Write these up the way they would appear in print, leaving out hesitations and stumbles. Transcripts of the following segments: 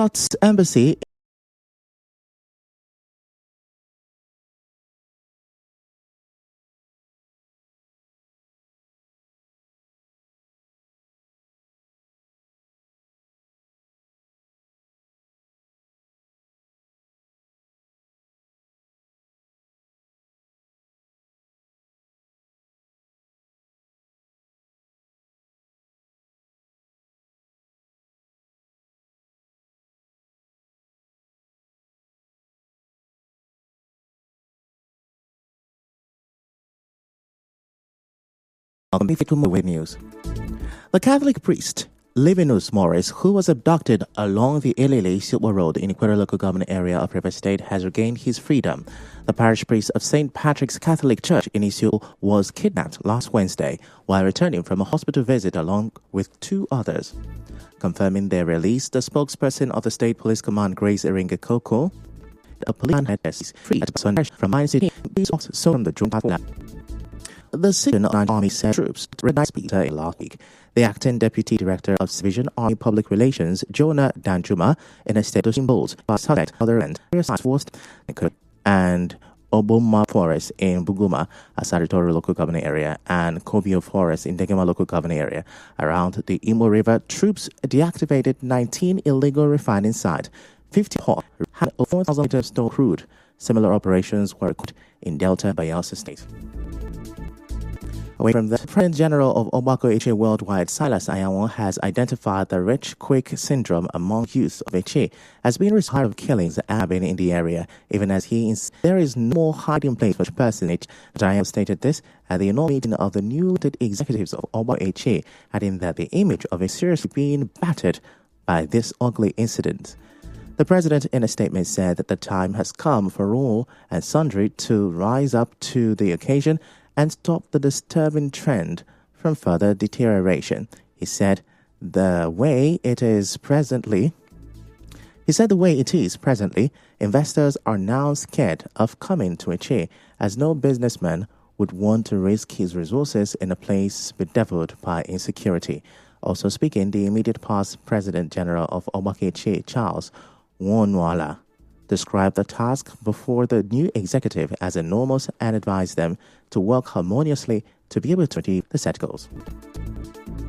Scots Embassy with news. The Catholic priest Livinus Morris, who was abducted along the Ilele Silwa Road in Equator local government area of River State, has regained his freedom. The parish priest of St. Patrick's Catholic Church in Isiolo was kidnapped last Wednesday while returning from a hospital visit along with two others. Confirming their release, the spokesperson of the State Police Command, Grace Iringa Koko, the police had freed from Mine City, so from the Jumpa. The Syrian Army said troops recognized Peter last week. The acting deputy director of Division Army Public Relations, Jonah Danjuma, in a state of symbols, was subject to other end forced and Oboma Forest in Buguma, a Saratoga local government area, and Kobio Forest in Degema local government area. Around the Imo River, troops deactivated 19 illegal refining sites, 50 hot, had 4,000 liters stored crude. Similar operations were in Delta Bayelsa State. Away from the President General of Ogbako Eche Worldwide, Silas Ayawo, has identified the Rich Quick syndrome among youth of Eche as being responsible of killings that have been in the area, even as there is no more hiding place for the personage. Ayawo stated this at the annual meeting of the new elected executives of Ogbako Eche, adding that the image of a seriously being battered by this ugly incident. The president in a statement said that the time has come for all and sundry to rise up to the occasion and stop the disturbing trend from further deterioration. He said the way it is presently, investors are now scared of coming to Eche, as no businessman would want to risk his resources in a place bedeviled by insecurity. Also speaking, the immediate past President General of Ogbako Eche, Charles Nwonwala, described the task before the new executive as enormous and advised them to work harmoniously to be able to achieve the set goals.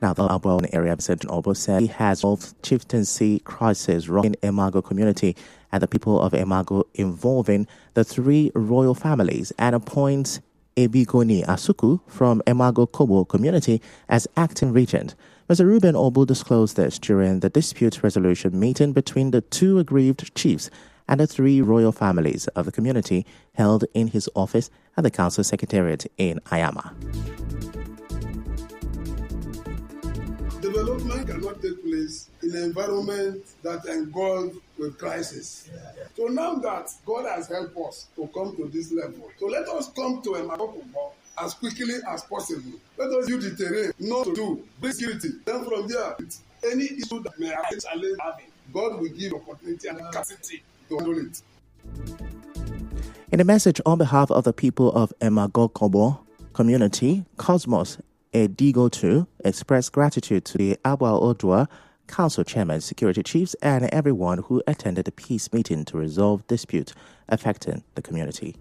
Now, the Albo area President Obo said he has solved chieftaincy crisis rocking Emago community and the people of Emago involving the three royal families, and appoints Ebigoni Asuku from Emago Kobo community as acting regent. Mr. Ruben Obo disclosed this during the dispute resolution meeting between the two aggrieved chiefs and the three royal families of the community held in his office at the council secretariat in Ayama. Development cannot take place in an environment that engulfed with crisis. So now that God has helped us to come to this level, so let us come to Emago as quickly as possible. Let us use the terrain, not to do bring security. Then from there, any issue that may arise, God will give opportunity and capacity to handle it. In a message on behalf of the people of Emago Kobo community, Cosmos Edigotu expressed gratitude to the Abwa Odua Council Chairman, security chiefs, and everyone who attended the peace meeting to resolve disputes affecting the community.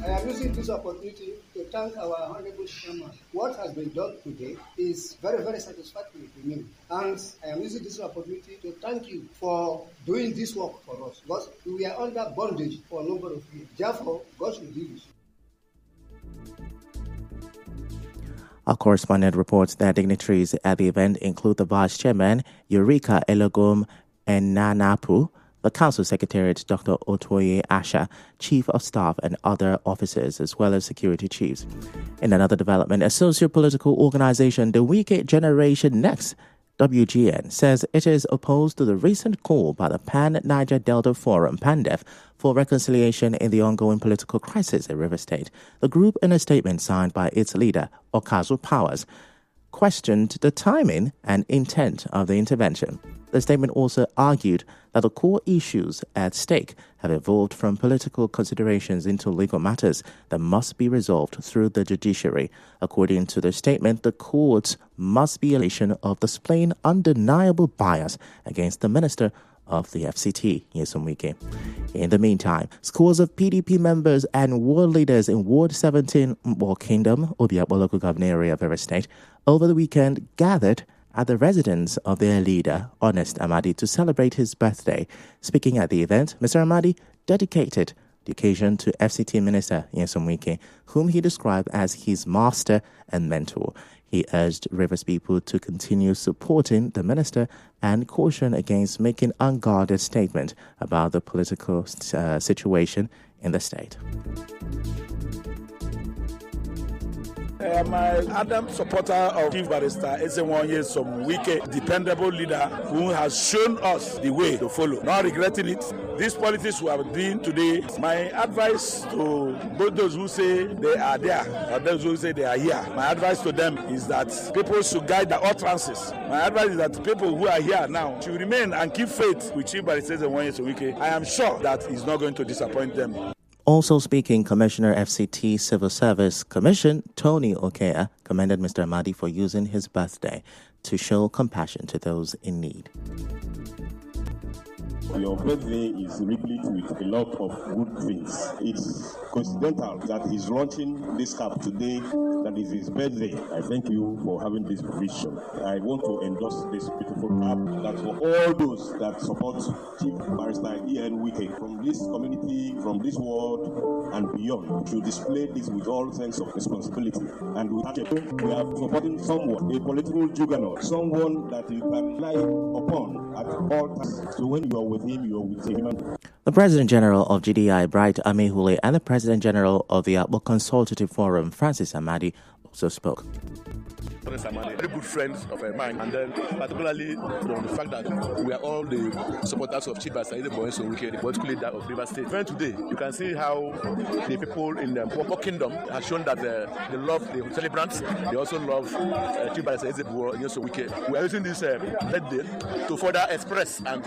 I am using this opportunity to thank our Honorable Chairman. What has been done today is very, very satisfactory to me. And I am using this opportunity to thank you for doing this work for us, because we are under bondage for a number of years. Therefore, God should give us. Our correspondent reports that dignitaries at the event include the Vice Chairman, Eureka Elogom Enanapu, the Council Secretariat, Dr. Otoye Asha, Chief of Staff, and other officers, as well as security chiefs. In another development, a socio-political organization, the Wike Generation Next, WGN, says it is opposed to the recent call by the Pan-Niger Delta Forum, PANDEF, for reconciliation in the ongoing political crisis in River State. The group, in a statement signed by its leader, Okazu Powers, questioned the timing and intent of the intervention. The statement also argued that the core issues at stake have evolved from political considerations into legal matters that must be resolved through the judiciary. According to the statement, the courts must be a relation of displaying undeniable bias against the minister of the FCT, Nyesom Wike. In the meantime, scores of PDP members and ward leaders in Ward 17, Mbo Kingdom, Obiakpo local government area of Rivers State, over the weekend gathered at the residence of their leader, Honest Amadi, to celebrate his birthday. Speaking at the event, Mr. Amadi dedicated the occasion to FCT Minister Nyesom Wike, whom he described as his master and mentor. He urged Rivers people to continue supporting the minister and cautioned against making unguarded statements about the political situation in the state. I'm an ardent supporter of Chief Barrister Ezenwo Nyesom Wike, dependable leader who has shown us the way to follow. Not regretting it. These politics we are doing today, my advice to both those who say they are there and those who say they are here, my advice to them is that people should guide the utterances. My advice is that people who are here now should remain and keep faith with Chief Barrister Ezenwo Nyesom Wike. I am sure that he's not going to disappoint them. Also speaking, Commissioner FCT Civil Service Commission Tony Okea commended Mr. Amadi for using his birthday to show compassion to those in need. Your birthday is replete with a lot of good things. It's coincidental that he's launching this cap today, that is his birthday. I thank you for having this vision. I want to endorse this beautiful cap that for all those that support Chief Barrister E.N. Wike from this community, from this world and beyond, to display this with all sense of responsibility. And we are supporting someone, a political juggernaut, someone that you can rely upon at all times. So when you are with him, you are with him. The President General of GDI, Bright Amehule, and the President General of the Akpo Consultative Forum, Francis Amadi, also spoke. Very good friends of mine, and then particularly the fact that we are all the supporters of Chief Barrister Nyesom Wike, the political leader of Rivers State. Even today, you can see how the people in the Mbo Kingdom have shown that they love the celebrants. They also love Chief Barrister Nyesom Wike. We are using this birthday to further express and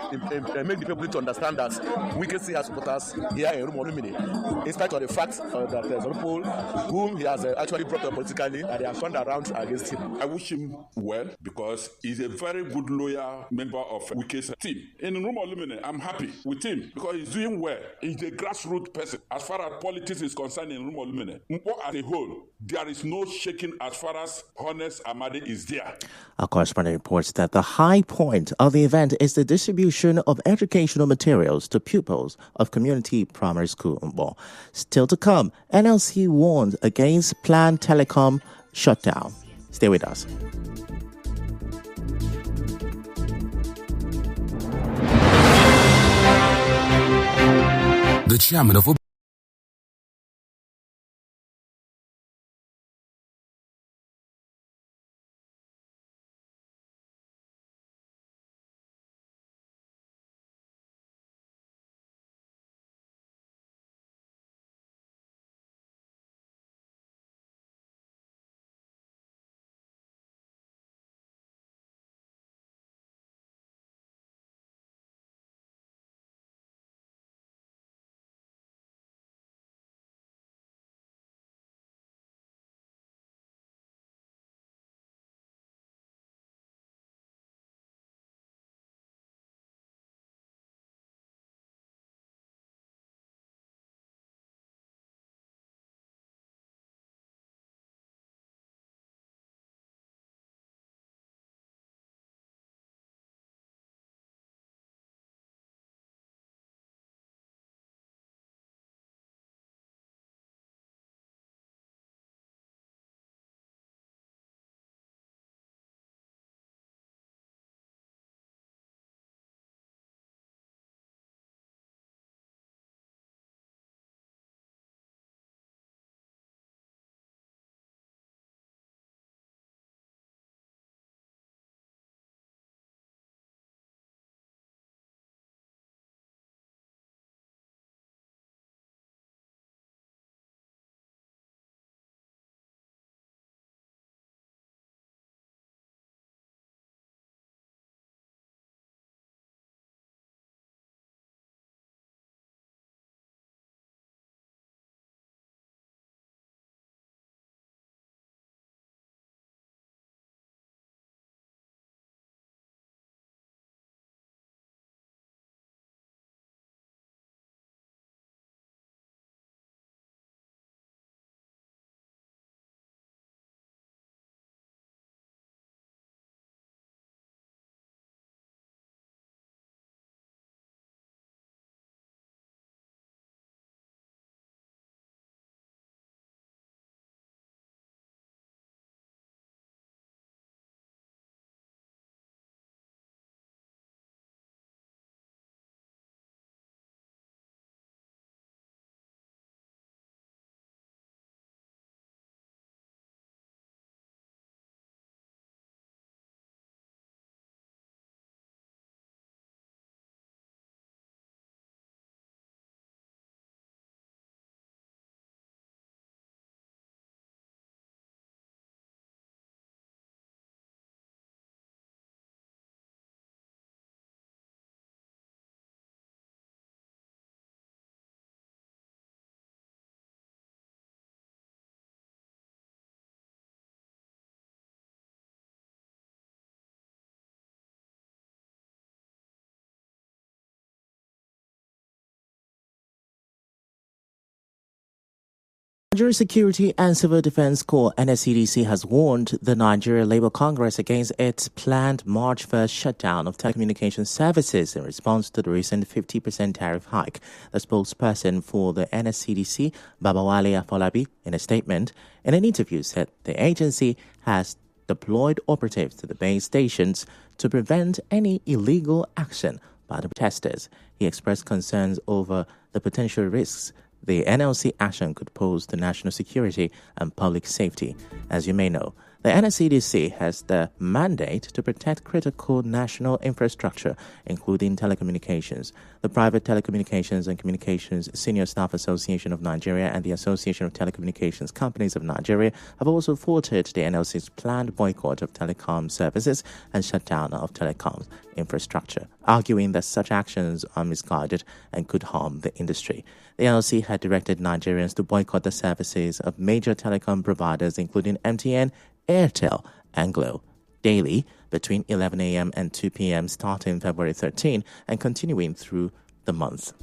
make the people to understand that Wike still has supporters here in Rumo Lumini, in spite of the fact that there are some people whom he has actually brought up politically and they have turned around against him. I wish him well because he's a very good loyal member of Wike's team. In Rumo Lumine, I'm happy with him because he's doing well. He's a grassroots person. As far as politics is concerned in Rumo Lumine, Mbo as a whole, there is no shaking as far as Honest Amadi is there. Our correspondent reports that the high point of the event is the distribution of educational materials to pupils of Community Primary School Mbo. Still to come, NLC warns against planned telecom shutdown. Stay with us. The chairman of Nigeria Security and Civil Defense Corps (NSCDC) has warned the Nigeria Labour Congress against its planned March 1st shutdown of telecommunications services in response to the recent 50% tariff hike. The spokesperson for the NSCDC, Babawale Afolabi, in a statement in an interview said the agency has deployed operatives to the base stations to prevent any illegal action by the protesters. He expressed concerns over the potential risks the NLC action could pose to national security and public safety. As you may know, the NSCDC has the mandate to protect critical national infrastructure, including telecommunications. The Private Telecommunications and Communications Senior Staff Association of Nigeria and the Association of Telecommunications Companies of Nigeria have also thwarted the NLC's planned boycott of telecom services and shutdown of telecom infrastructure, arguing that such actions are misguided and could harm the industry. The NLC had directed Nigerians to boycott the services of major telecom providers, including MTN, Airtel, and Glo, daily between 11 a.m. and 2 p.m. starting February 13 and continuing through the month.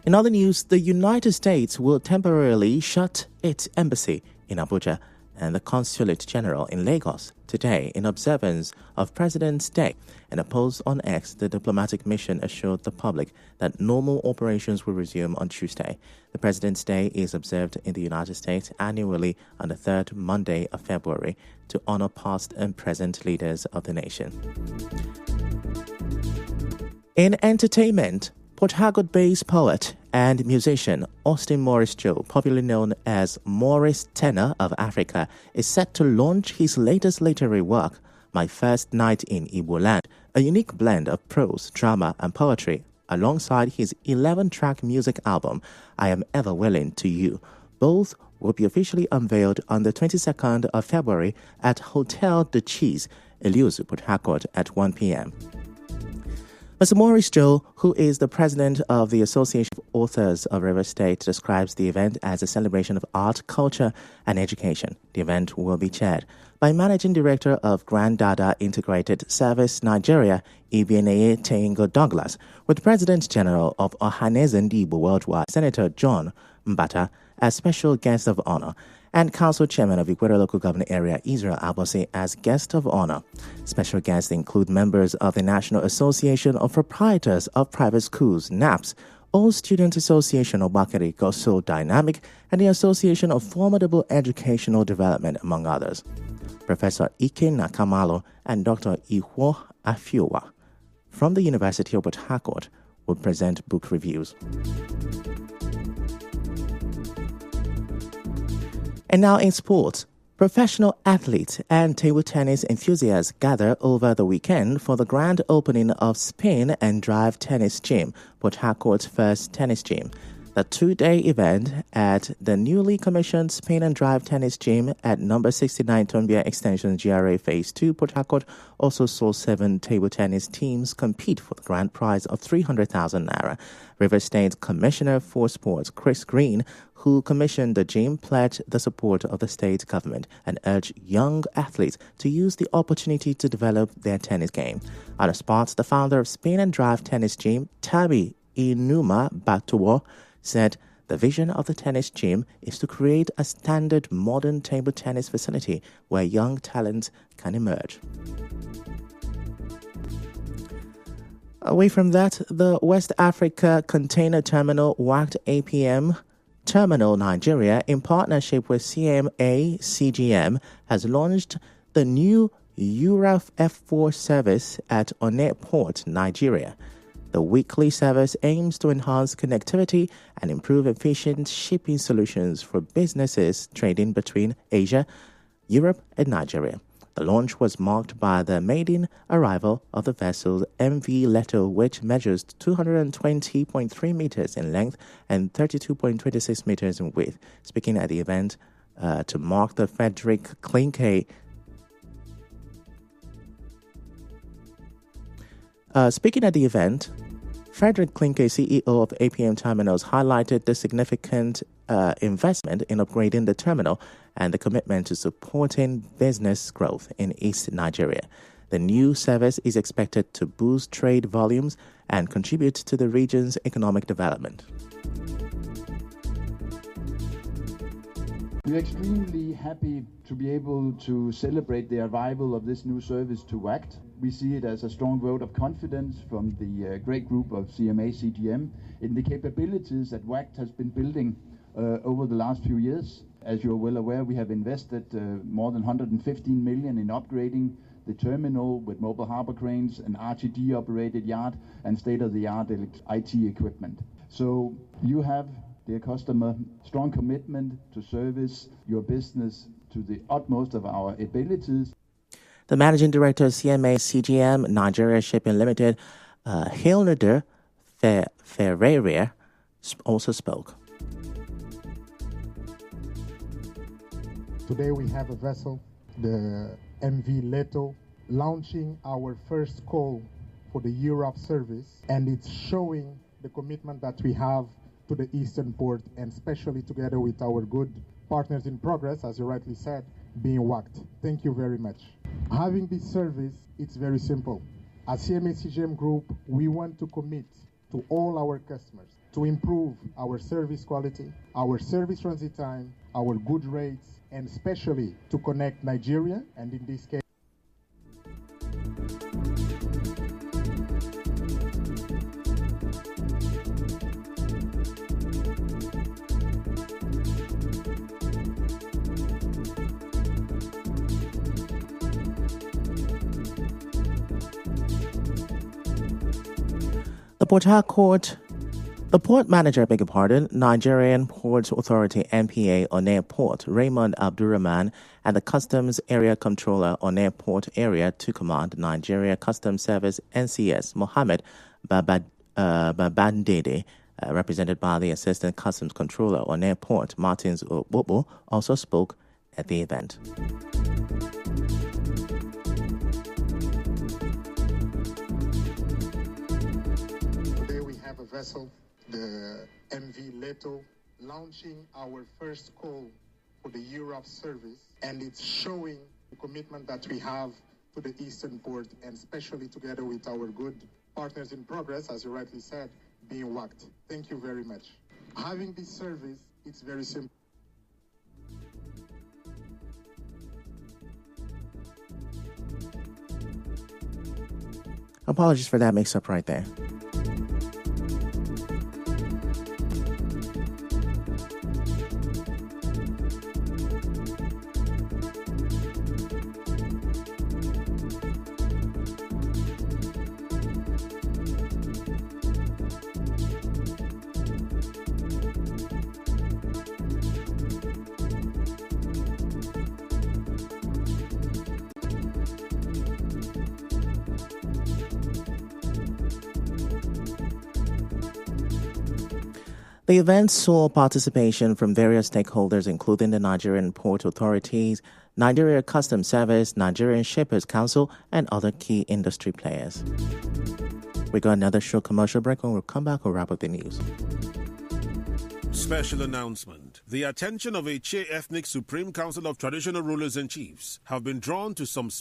In other news, the United States will temporarily shut its embassy in Abuja and the Consulate General in Lagos today in observance of President's Day. In a post on X, the diplomatic mission assured the public that normal operations will resume on Tuesday. The President's Day is observed in the United States annually on the third Monday of February to honor past and present leaders of the nation. In entertainment, Port Harcourt-based poet and musician Austin Morris Joe, popularly known as Morris Tenor of Africa, is set to launch his latest literary work, My First Night in Igbo Land, a unique blend of prose, drama, and poetry, alongside his 11-track music album, I Am Ever Willing to You. Both will be officially unveiled on the 22nd of February at Hotel de Cheese, Eliusu, Port Harcourt at 1 p.m. Mr. Morris Joe, who is the president of the Association of Authors of Rivers State, describes the event as a celebration of art, culture, and education. The event will be chaired by Managing Director of Grand Dada Integrated Service Nigeria, Ibieneye Teingo Douglas, with President General of Ohaneze Ndigbo Worldwide, Senator John Mbata, as special guest of honor, and Council Chairman of Ikwere Local Government Area, Israel Abosi, as guest of honor. Special guests include members of the National Association of Proprietors of Private Schools, NAPS, All Student Association of Bakari Goso Dynamic, and the Association of Formidable Educational Development, among others. Professor Ike Nakamalo and Dr. Iwo Afiowa from the University of Port Harcourt will present book reviews. And now in sports, professional athletes and table tennis enthusiasts gather over the weekend for the grand opening of Spin and Drive Tennis Gym, Port Harcourt's first tennis gym. The two-day event at the newly commissioned Spin and Drive Tennis Gym at number 69 Tombia Extension GRA Phase 2, Port Harcourt, also saw 7 table tennis teams compete for the grand prize of 300,000 naira. River State Commissioner for Sports Chris Green, who commissioned the gym, pledged the support of the state government and urged young athletes to use the opportunity to develop their tennis game. On the spot, the founder of Spin and Drive Tennis Gym, Tabi Inuma Batuwo, said the vision of the tennis gym is to create a standard modern table tennis facility where young talents can emerge. Away from that, the West Africa Container Terminal WACT APM Terminal Nigeria, in partnership with CMA CGM, has launched the new URAF F4 service at Onne Port, Nigeria. The weekly service aims to enhance connectivity and improve efficient shipping solutions for businesses trading between Asia, Europe, and Nigeria. The launch was marked by the maiden arrival of the vessel MV Leto, which measures 220.3 meters in length and 32.26 meters in width. Speaking at the event to mark the Frederick Klinke Frederick Klinke, CEO of APM Terminals, highlighted the significant investment in upgrading the terminal and the commitment to supporting business growth in East Nigeria. The new service is expected to boost trade volumes and contribute to the region's economic development. We're extremely happy to be able to celebrate the arrival of this new service to WACT. We see it as a strong vote of confidence from the great group of CMA CGM in the capabilities that WACT has been building over the last few years. As you're well aware, we have invested more than 115 million in upgrading the terminal with mobile harbor cranes, an RTD-operated yard, and state-of-the-art IT equipment. So you have, dear customer, strong commitment to service your business to the utmost of our abilities. The Managing Director of CMA CGM Nigeria Shipping Limited, Hilnader Ferreira, also spoke. Today we have a vessel, the MV Leto, launching our first call for the Europe service, and it's showing the commitment that we have to the Eastern Port, and especially together with our good partners in progress, as you rightly said, being WACT. Thank you very much. Having this service, it's very simple. As CMA CGM Group, we want to commit to all our customers to improve our service quality, our service transit time, our good rates, and especially to connect Nigeria, and in this case, The port manager, Nigerian Ports Authority NPA Onne Port, Raymond Abdurrahman, and the Customs Area Controller Onne Port Area to command Nigeria Customs Service NCS, Mohammed Babandede, represented by the Assistant Customs Controller Onne Port, Martins Obobo, also spoke at the event. Today we have a vessel, the MV Leto, launching our first call for the Europe service, and it's showing the commitment that we have to the Eastern Port, and especially together with our good partners in progress, as you rightly said, being WACT. Thank you very much. Having this service, it's very simple. Apologies for that mix-up right there. The event saw participation from various stakeholders, including the Nigerian Port Authorities, Nigeria Customs Service, Nigerian Shippers Council, and other key industry players. We got another short commercial break. When we'll come back, we'll wrap up the news. Special announcement. The attention of a Che Ethnic Supreme Council of Traditional Rulers and Chiefs have been drawn to some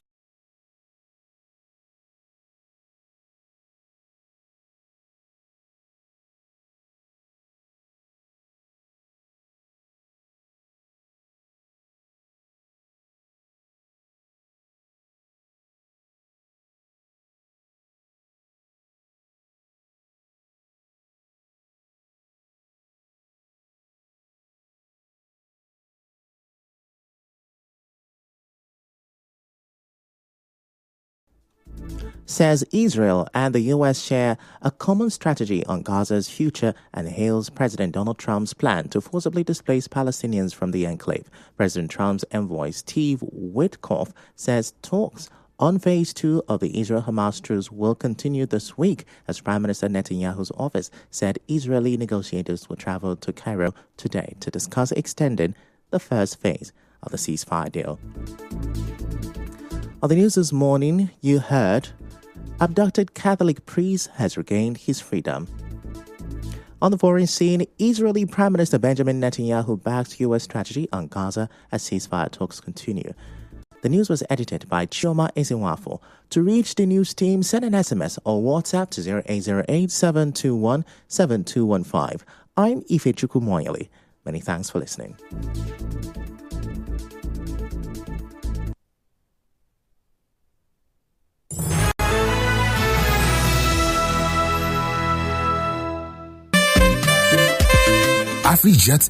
says Israel and the U.S. share a common strategy on Gaza's future and hails President Donald Trump's plan to forcibly displace Palestinians from the enclave. President Trump's envoy Steve Witkoff says talks on Phase 2 of the Israel-Hamas truce will continue this week as Prime Minister Netanyahu's office said Israeli negotiators will travel to Cairo today to discuss extending the first phase of the ceasefire deal. On the news this morning, you heard abducted Catholic priest has regained his freedom. On the foreign scene, Israeli Prime Minister Benjamin Netanyahu backs U.S. strategy on Gaza as ceasefire talks continue. The news was edited by Chioma Ezenwafo. To reach the news team, send an SMS or WhatsApp to 0808-721-7215. I'm Ifechukwu Moyali. Many thanks for listening. AfriJet